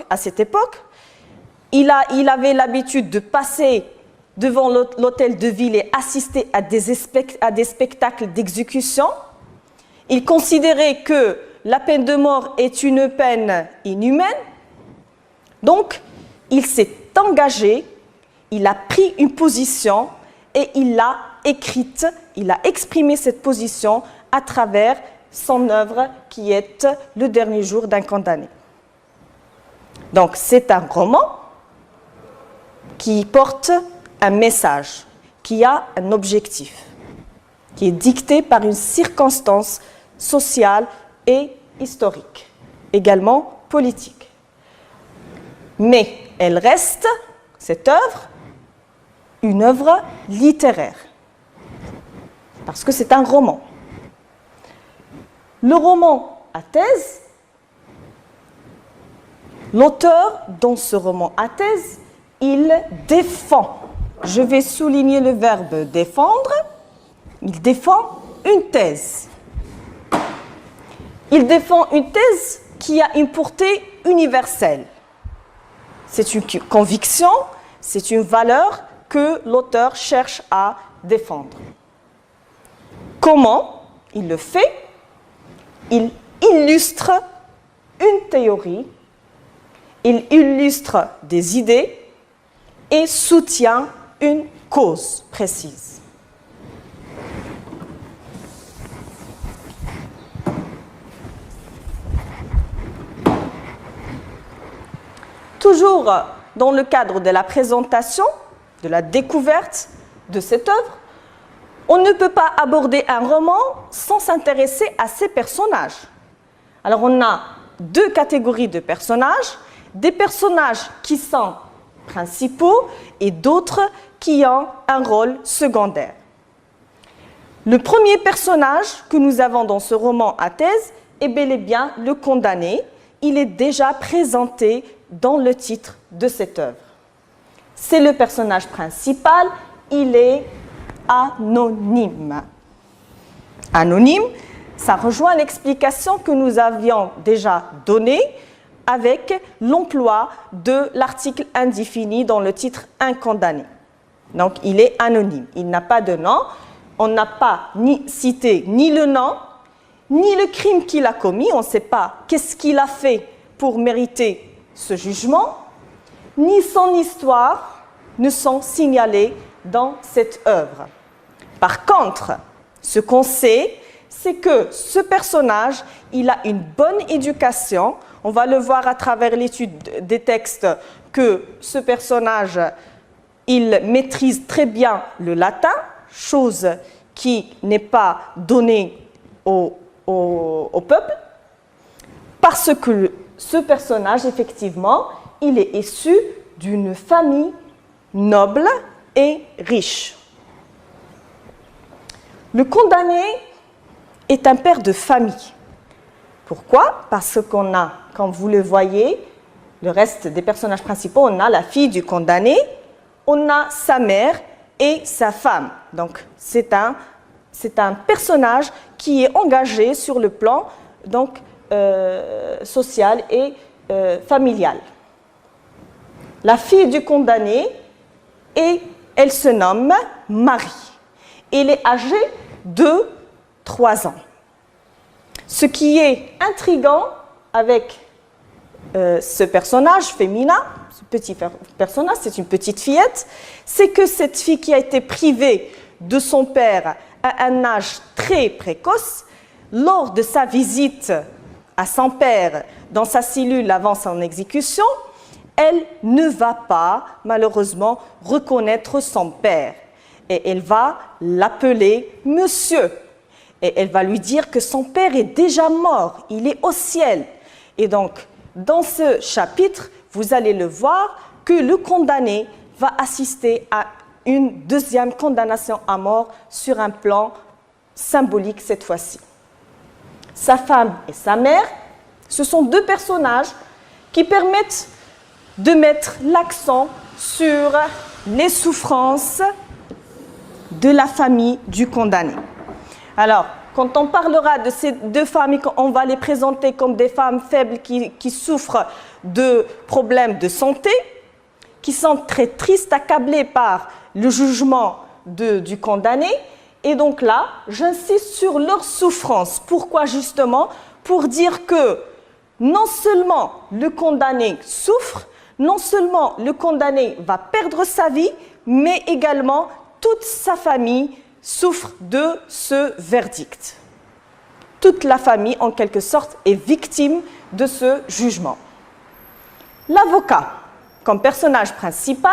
à cette époque. Il avait l'habitude de passer devant l'hôtel de ville et assister à des spectacles d'exécution. Il considérait que la peine de mort est une peine inhumaine. Donc, il s'est engagé, il a pris une position et il l'a écrite, il a exprimé cette position à travers son œuvre qui est Le dernier jour d'un condamné. Donc, c'est un roman qui porte un message, qui a un objectif, qui est dicté par une circonstance sociale et historique, également politique. Mais elle reste, cette œuvre, une œuvre littéraire, parce que c'est un roman. Le roman à thèse, l'auteur, dans ce roman à thèse, il défend, je vais souligner le verbe défendre, il défend une thèse. Il défend une thèse qui a une portée universelle. C'est une conviction, c'est une valeur que l'auteur cherche à défendre. Comment il le fait? Il illustre une théorie, il illustre des idées et soutient une cause précise. Toujours dans le cadre de la présentation, de la découverte de cette œuvre, on ne peut pas aborder un roman sans s'intéresser à ses personnages. Alors on a deux catégories de personnages, des personnages qui sont principaux et d'autres qui ont un rôle secondaire. Le premier personnage que nous avons dans ce roman à thèse est bel et bien le condamné. Il est déjà présenté dans le titre de cette œuvre. C'est le personnage principal, il est anonyme. Anonyme, ça rejoint l'explication que nous avions déjà donnée avec l'emploi de l'article indéfini dans le titre incondamné. Donc, il est anonyme, il n'a pas de nom, on n'a pas ni cité ni le nom, ni le crime qu'il a commis, on ne sait pas qu'est-ce qu'il a fait pour mériter ce jugement, ni son histoire ne sont signalés dans cette œuvre. Par contre, ce qu'on sait, c'est que ce personnage, il a une bonne éducation. On va le voir à travers l'étude des textes que ce personnage, il maîtrise très bien le latin, chose qui n'est pas donnée au peuple, parce que ce personnage, effectivement, il est issu d'une famille noble et riche. Le condamné est un père de famille. Pourquoi? Parce qu'on a, comme vous le voyez, le reste des personnages principaux, on a la fille du condamné, on a sa mère et sa femme. Donc, c'est un personnage qui est engagé sur le plan donc, social et familial. La fille du condamné, elle se nomme Marie. Elle est âgée de 3 ans. Ce qui est intriguant avec ce personnage féminin, ce petit personnage, c'est une petite fillette, c'est que cette fille qui a été privée de son père à un âge très précoce, lors de sa visite à son père dans sa cellule avant son exécution, elle ne va pas, malheureusement, reconnaître son père. Et elle va l'appeler monsieur. Et elle va lui dire que son père est déjà mort, il est au ciel. Et donc, dans ce chapitre, vous allez le voir, que le condamné va assister à une deuxième condamnation à mort sur un plan symbolique cette fois-ci. Sa femme et sa mère, ce sont deux personnages qui permettent de mettre l'accent sur les souffrances de la famille du condamné. Alors, quand on parlera de ces deux femmes, on va les présenter comme des femmes faibles qui souffrent de problèmes de santé, qui sont très tristes, accablées par le jugement du condamné. Et donc là, j'insiste sur leur souffrance. Pourquoi justement? Pour dire que non seulement le condamné souffre, non seulement le condamné va perdre sa vie, mais également toute sa famille souffre de ce verdict. Toute la famille, en quelque sorte, est victime de ce jugement. L'avocat, comme personnage principal,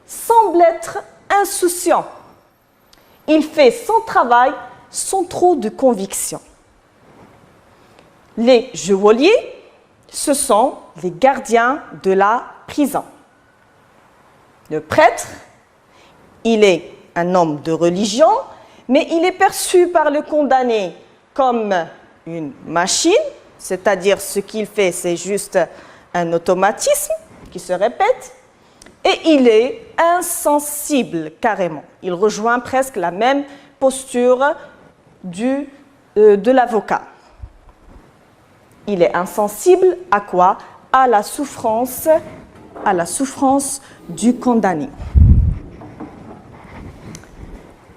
semble être insouciant. Il fait son travail sans trop de conviction. Les geôliers, ce sont les gardiens de la prison. Le prêtre, il est un homme de religion, mais il est perçu par le condamné comme une machine, c'est-à-dire ce qu'il fait, c'est juste un automatisme qui se répète, et il est insensible carrément. Il rejoint presque la même posture de l'avocat. Il est insensible à quoi? À la souffrance du condamné.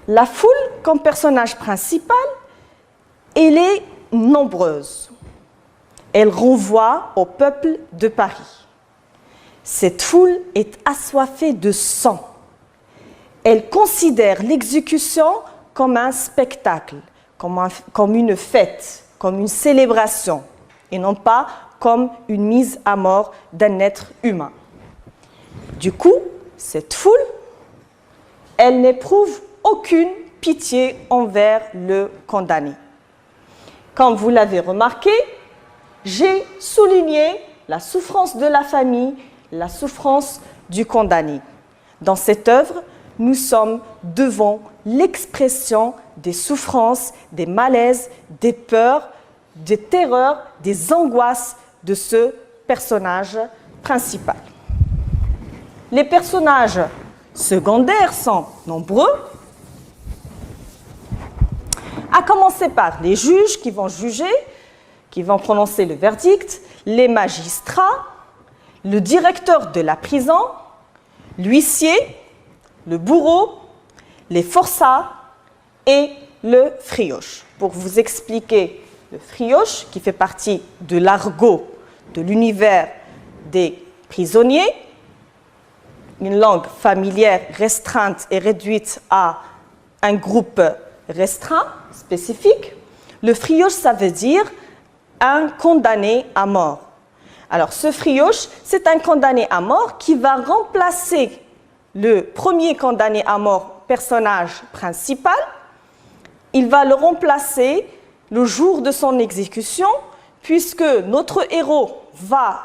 La foule, comme personnage principal, elle est nombreuse. Elle renvoie au peuple de Paris. Cette foule est assoiffée de sang. Elle considère l'exécution comme un spectacle, comme une fête, comme une célébration, et non pas comme une mise à mort d'un être humain. Du coup, cette foule, elle n'éprouve aucune pitié envers le condamné. Comme vous l'avez remarqué, j'ai souligné la souffrance de la famille, la souffrance du condamné. Dans cette œuvre, nous sommes devant l'expression des souffrances, des malaises, des peurs, des terreurs, des angoisses de ce personnage principal. Les personnages secondaires sont nombreux, à commencer par les juges qui vont juger, qui vont prononcer le verdict, les magistrats, le directeur de la prison, l'huissier, le bourreau, les forçats et le frioche. Pour vous expliquer le frioche, qui fait partie de l'argot de l'univers des prisonniers, une langue familière restreinte et réduite à un groupe restreint, spécifique. Le frioche, ça veut dire un condamné à mort. Alors, ce frioche, c'est un condamné à mort qui va remplacer le premier condamné à mort, personnage principal. Il va le remplacer le jour de son exécution, puisque notre héros va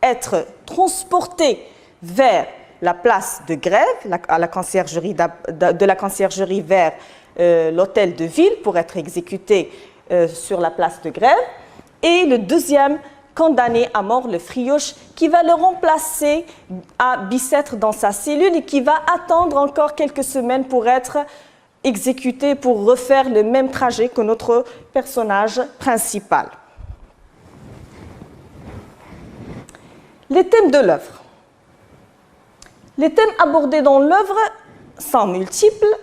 être transporté vers la place de grève, à la conciergerie de la conciergerie vers l'hôtel de ville pour être exécuté sur la place de grève. Et le deuxième condamné à mort, le frioche, qui va le remplacer à Bicêtre dans sa cellule et qui va attendre encore quelques semaines pour être exécuté, pour refaire le même trajet que notre personnage principal. Les thèmes de l'œuvre. Les thèmes abordés dans l'œuvre sont multiples.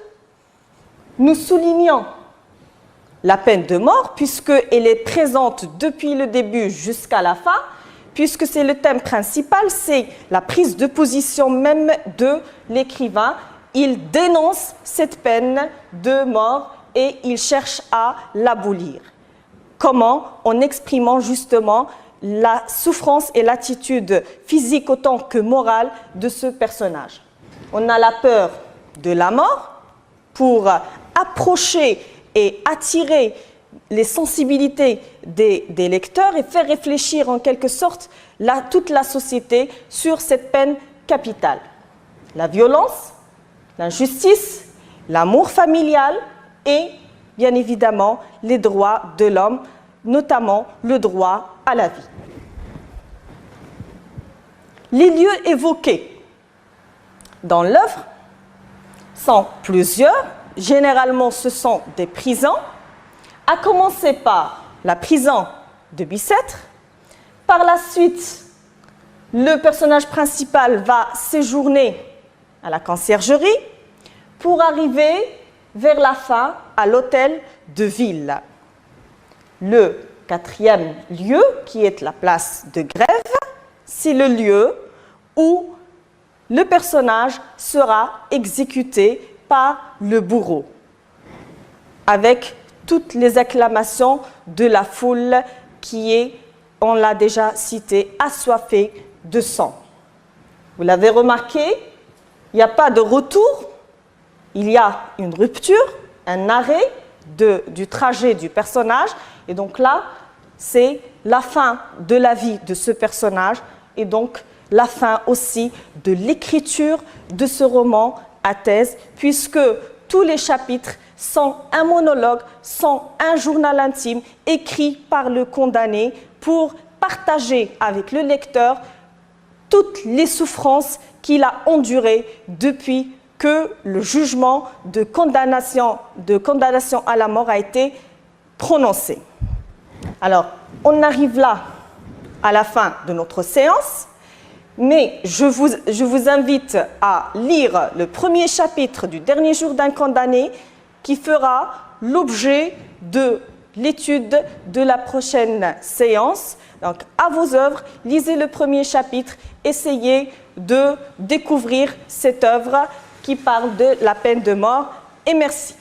Nous soulignons la peine de mort, puisqu'elle est présente depuis le début jusqu'à la fin, puisque c'est le thème principal, c'est la prise de position même de l'écrivain. Il dénonce cette peine de mort et il cherche à l'abolir. Comment? En exprimant justement la souffrance et l'attitude physique autant que morale de ce personnage. On a la peur de la mort pour approcher et attirer les sensibilités des lecteurs et faire réfléchir en quelque sorte toute la société sur cette peine capitale. La violence, l'injustice, l'amour familial et bien évidemment les droits de l'homme, notamment le droit à la vie. Les lieux évoqués dans l'œuvre sont plusieurs. Généralement, ce sont des prisons. à commencer par la prison de Bicêtre. Par la suite, le personnage principal va séjourner à la conciergerie pour arriver vers la fin à l'hôtel de ville. Le quatrième lieu, qui est la place de Grève, c'est le lieu où le personnage sera exécuté par le bourreau, avec toutes les acclamations de la foule qui est, on l'a déjà cité, assoiffée de sang. Vous l'avez remarqué, il n'y a pas de retour, il y a une rupture, un arrêt du trajet du personnage, et donc là, c'est la fin de la vie de ce personnage, et donc la fin aussi de l'écriture de ce roman à thèse, puisque tous les chapitres sont un monologue, sont un journal intime écrit par le condamné pour partager avec le lecteur toutes les souffrances qu'il a endurées depuis que le jugement de condamnation à la mort a été prononcé. Alors, on arrive là à la fin de notre séance, mais je vous invite à lire le premier chapitre du Dernier jour d'un condamné qui fera l'objet de l'étude de la prochaine séance. Donc, à vos œuvres, lisez le premier chapitre, essayez de découvrir cette œuvre qui parle de la peine de mort, et merci.